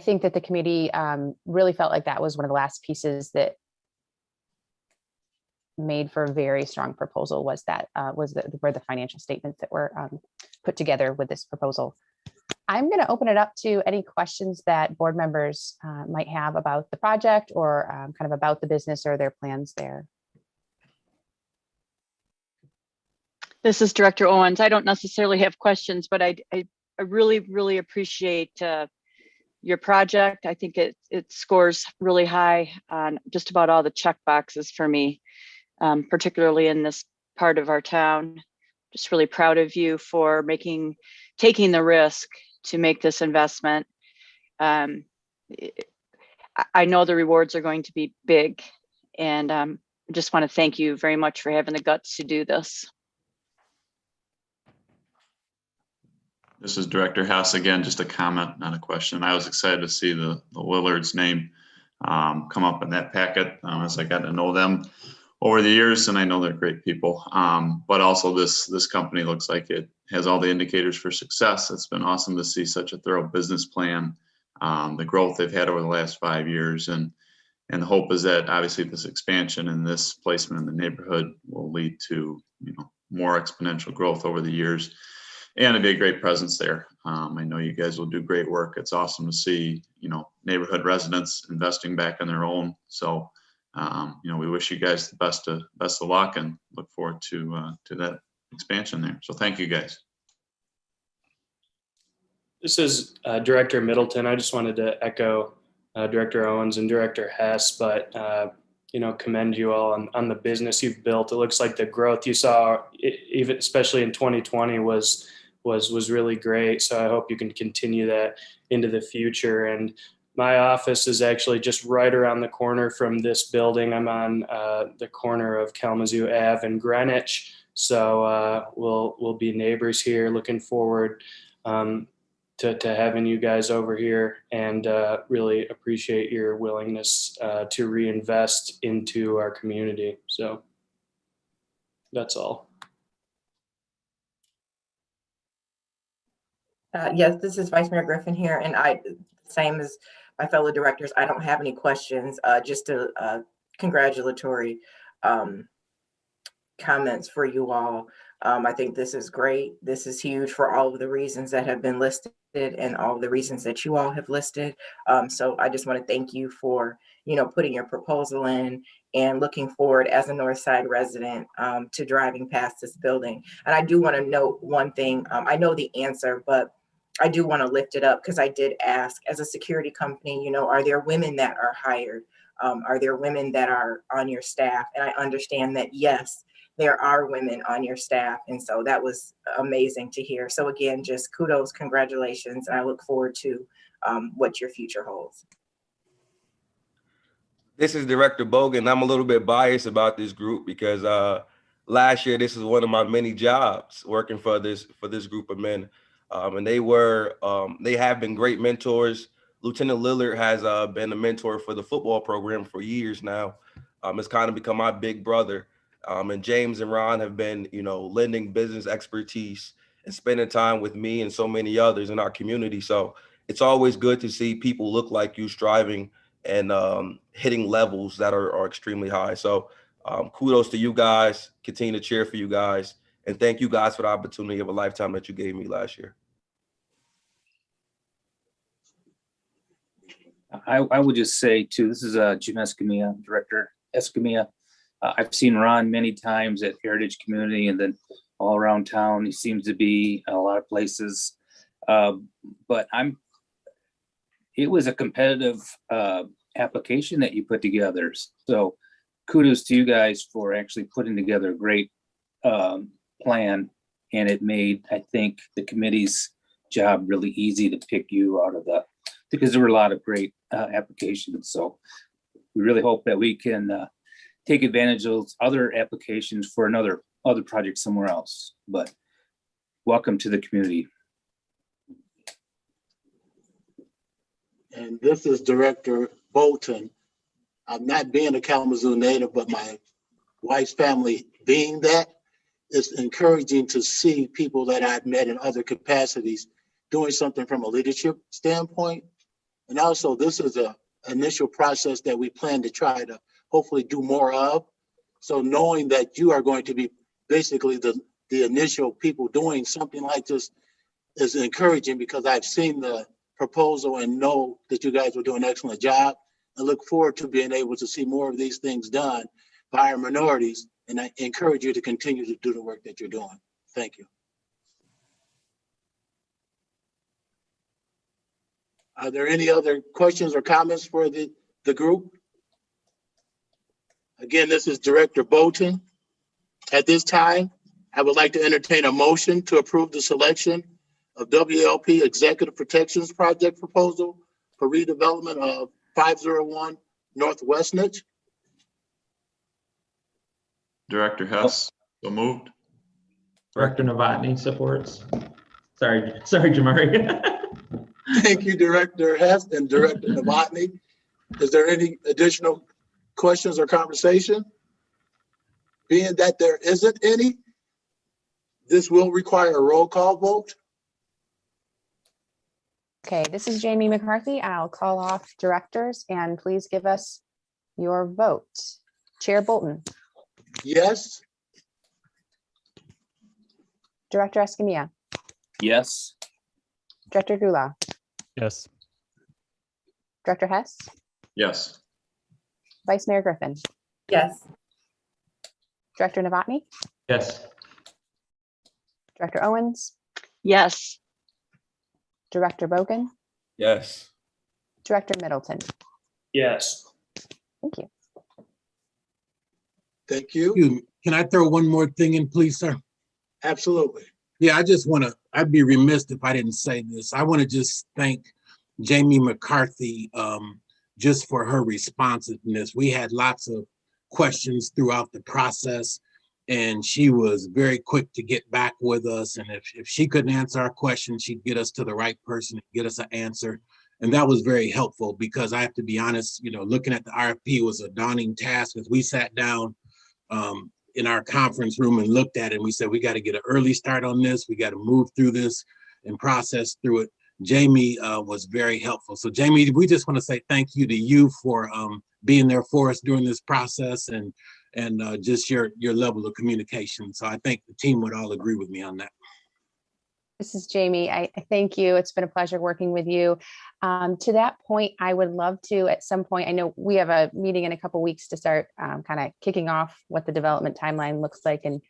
think that the committee really felt like that was one of the last pieces that made for a very strong proposal, was where the financial statements that were put together with this proposal. I'm going to open it up to any questions that board members might have about the project or kind of about the business or their plans there. This is Director Owens. I don't necessarily have questions, but I really, really appreciate your project. I think it scores really high on just about all the check boxes for me, particularly in this part of our town. Just really proud of you for taking the risk to make this investment. I know the rewards are going to be big, and I just want to thank you very much for having the guts to do this. This is Director Hess again, just a comment, not a question. I was excited to see the Lillard's name come up in that packet as I got to know them over the years, and I know they're great people. But also this company looks like it has all the indicators for success. It's been awesome to see such a thorough business plan, the growth they've had over the last 5 years, and the hope is that obviously this expansion and this placement in the neighborhood will lead to more exponential growth over the years. and it'd be a great presence there. I know you guys will do great work. It's awesome to see, neighborhood residents investing back in their own. So, we wish you guys the best of luck and look forward to that expansion there. So thank you guys. This is Director Middleton. I just wanted to echo Director Owens and Director Hess, but commend you all on the business you've built. It looks like the growth you saw, even especially in 2020, was really great. So I hope you can continue that into the future. And my office is actually just right around the corner from this building. I'm on the corner of Kalamazoo Ave and Greenwich. So we'll be neighbors here. Looking forward to having you guys over here, and really appreciate your willingness to reinvest into our community. So that's all. Yes, this is Vice Mayor Griffin here, and same as my fellow directors, I don't have any questions, just a congratulatory comments for you all. I think this is great. This is huge for all of the reasons that have been listed and all of the reasons that you all have listed. So I just want to thank you for, putting your proposal in and looking forward as a Northside resident to driving past this building. And I do want to note one thing. I know the answer, but I do want to lift it up because I did ask, as a security company, are there women that are hired? Are there women that are on your staff? And I understand that, yes, there are women on your staff. And so that was amazing to hear. So again, just kudos, congratulations. And I look forward to what your future holds. This is Director Bogan. I'm a little bit biased about this group because last year, this is one of my many jobs working for this group of men. And they have been great mentors. Lieutenant Lillard has been a mentor for the football program for years now. It's kind of become my big brother. And James and Ron have been, lending business expertise and spending time with me and so many others in our community. So it's always good to see people look like you striving and hitting levels that are extremely high. So kudos to you guys. Continue to cheer for you guys. And thank you guys for the opportunity of a lifetime that you gave me last year. I would just say too, this is Jim Escamilla, Director Escamilla. I've seen Ron many times at Heritage Community and then all around town. He seems to be in a lot of places. But it was a competitive application that you put together. So kudos to you guys for actually putting together a great plan. And it made, I think, the committee's job really easy to pick you out of because there were a lot of great applications. So we really hope that we can take advantage of those other applications for other projects somewhere else. But welcome to the community. And this is Director Bolton. I'm not being a Kalamazoo native, but my wife's family being that, it's encouraging to see people that I've met in other capacities doing something from a leadership standpoint. And also, this is an initial process that we plan to try to hopefully do more of. So knowing that you are going to be basically the initial people doing something like this is encouraging, because I've seen the proposal and know that you guys will do an excellent job, and look forward to being able to see more of these things done by our minorities. And I encourage you to continue to do the work that you're doing. Thank you. Are there any other questions or comments for the group? Again, this is Director Bolton. At this time, I would like to entertain a motion to approve the selection of WLP Executive Protections Project proposal for redevelopment of 501 North Westnich. Director Hess, so moved. Director Novotny supports. Sorry, Jamari. Thank you, Director Hess and Director Novotny. Is there any additional questions or conversation? Being that there isn't any, this will require a roll call vote. Okay, this is Jamie McCarthy. I'll call off directors and please give us your vote. Chair Bolton. Yes. Director Escamilla. Yes. Director Gula, Yes. Director Hess, Yes. Vice Mayor Griffin, Yes. Director Novotny, Yes. Director Owens, Yes. Director Bogan, Yes. Director Middleton. Yes. Thank you. Thank you. Can I throw one more thing in, please, sir? Absolutely. Yeah, I'd be remiss if I didn't say this. I want to just thank Jamie McCarthy just for her responsiveness. We had lots of questions throughout the process, and she was very quick to get back with us. And if she couldn't answer our question, she'd get us to the right person and get us an answer. And that was very helpful, because I have to be honest, looking at the RFP was a daunting task, as we sat down in our conference room and looked at it, and we said, we got to get an early start on this. We got to move through this and process through it. Jamie was very helpful. So Jamie, we just want to say thank you to you for being there for us during this process, and just your level of communication. So I think the team would all agree with me on that. This is Jamie. I thank you. It's been a pleasure working with you. To that point, I would love to, at some point, I know we have a meeting in a couple weeks to start kind of kicking off what the development timeline looks like and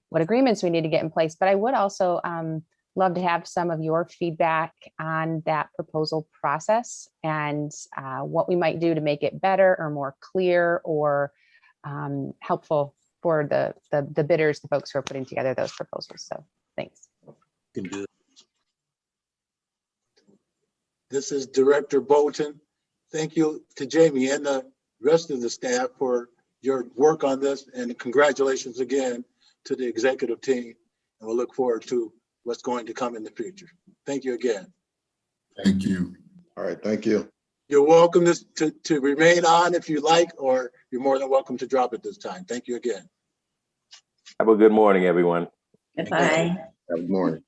what agreements we need to get in place. But I would also love to have some of your feedback on that proposal process and what we might do to make it better or more clear or helpful for the bidders, the folks who are putting together those proposals. So thanks. Can do it. This is Director Bolton. Thank you to Jamie and the rest of the staff for your work on this, and congratulations again to the executive team. And we'll look forward to what's going to come in the future. Thank you again. Thank you. All right, thank you. You're welcome to remain on if you like, or you're more than welcome to drop at this time. Thank you again. Have a good morning, everyone. Goodbye. Have a good morning.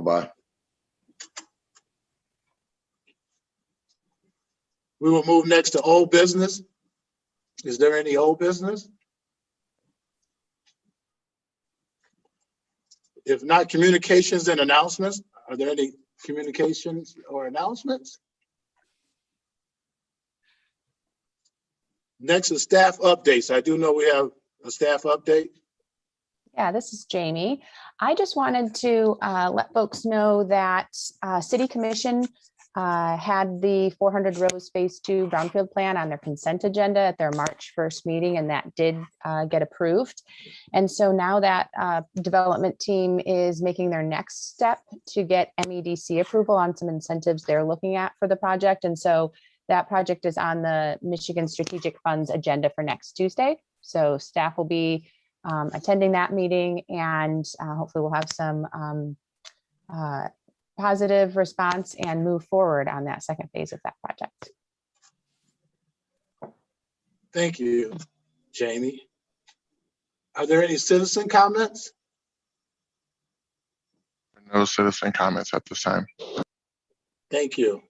Bye-bye. We will move next to old business. Is there any old business? If not, communications and announcements. Are there any communications or announcements? Next is staff updates. I do know we have a staff update. Yeah, this is Jamie. I just wanted to let folks know that City Commission had the 400 Rose Phase 2 Brownfield plan on their consent agenda at their March 1st meeting, and that did get approved. And so now that development team is making their next step to get MEDC approval on some incentives they're looking at for the project. And so that project is on the Michigan Strategic Funds agenda for next Tuesday. So staff will be attending that meeting, and hopefully we'll have some positive response and move forward on that second phase of that project. Thank you, Jamie. Are there any citizen comments? No citizen comments at this time. Thank you.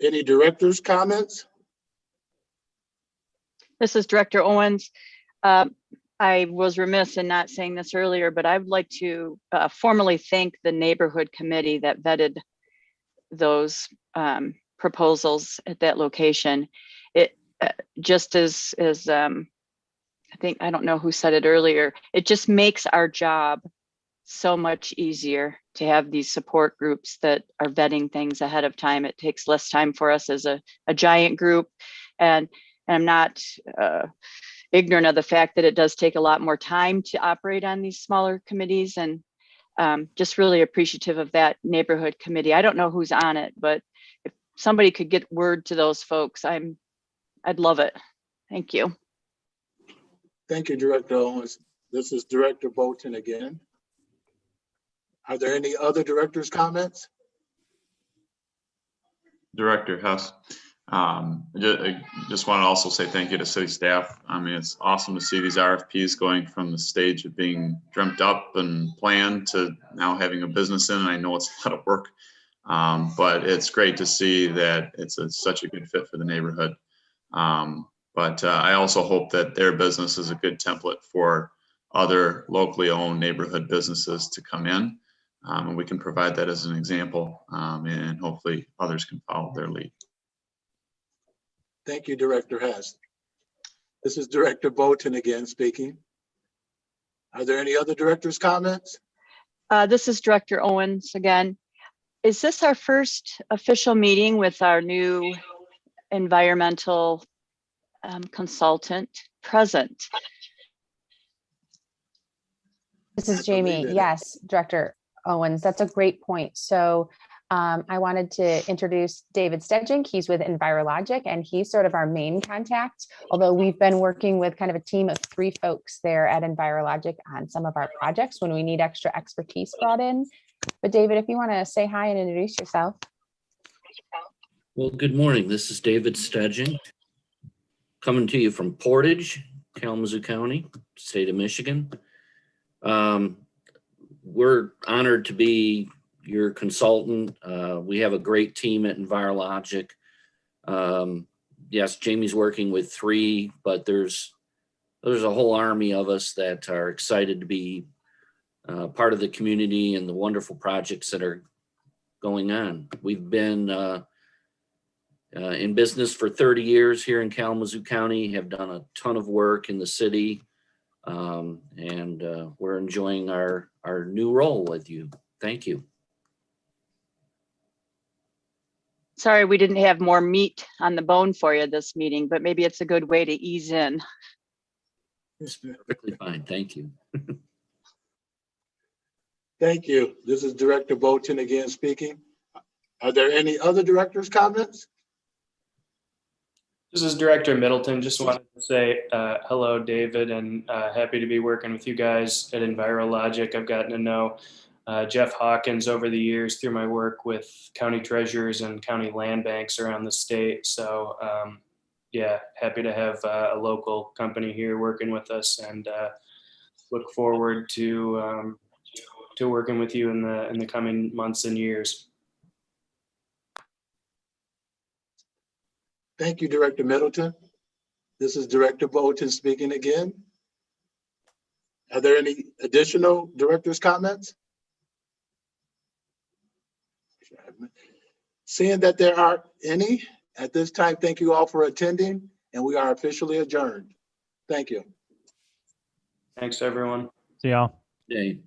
Any directors' comments? This is Director Owens. I was remiss in not saying this earlier, but I would like to formally thank the neighborhood committee that vetted those proposals at that location. It just as I think, I don't know who said it earlier, it just makes our job so much easier to have these support groups that are vetting things ahead of time. It takes less time for us as a giant group, and I'm not ignorant of the fact that it does take a lot more time to operate on these smaller committees, and just really appreciative of that neighborhood committee. I don't know who's on it, but if somebody could get word to those folks, I'd love it. Thank you. Thank you, Director Owens. This is Director Bolton again. Are there any other directors' comments? Director Hess. I just want to also say thank you to city staff. I mean, it's awesome to see these RFPs going from the stage of being dreamt up and planned to now having a business in. And I know it's a lot of work, but it's great to see that it's such a good fit for the neighborhood. But I also hope that their business is a good template for other locally owned neighborhood businesses to come in. And we can provide that as an example, and hopefully others can follow their lead. Thank you, Director Hess. This is Director Bolton again speaking. Are there any other directors' comments? This is Director Owens again. Is this our first official meeting with our new environmental consultant present? This is Jamie. Yes, Director Owens, that's a great point. So I wanted to introduce David Stedjink. He's with Envirologic, and he's sort of our main contact, although we've been working with kind of a team of 3 folks there at Envirologic on some of our projects when we need extra expertise brought in. But David, if you want to say hi and introduce yourself. Well, good morning. This is David Stedjink, coming to you from Portage, Kalamazoo County, state of Michigan. We're honored to be your consultant. We have a great team at Envirologic. Yes, Jamie's working with 3, but there's a whole army of us that are excited to be part of the community and the wonderful projects that are going on. We've been in business for 30 years here in Kalamazoo County, have done a ton of work in the city, and we're enjoying our new role with you. Thank you. Sorry, we didn't have more meat on the bone for you this meeting, but maybe it's a good way to ease in. It's perfectly fine. Thank you. Thank you. This is Director Bolton again speaking. Are there any other directors' comments? This is Director Middleton. Just wanted to say hello, David, and happy to be working with you guys at Envirologic. I've gotten to know Jeff Hawkins over the years through my work with county treasurers and county land banks around the state. So yeah, happy to have a local company here working with us, and look forward to working with you in the coming months and years. Thank you, Director Middleton. This is Director Bolton speaking again. Are there any additional directors' comments? Seeing that there aren't any at this time, thank you all for attending, and we are officially adjourned. Thank you. Thanks, everyone. See y'all. Hey.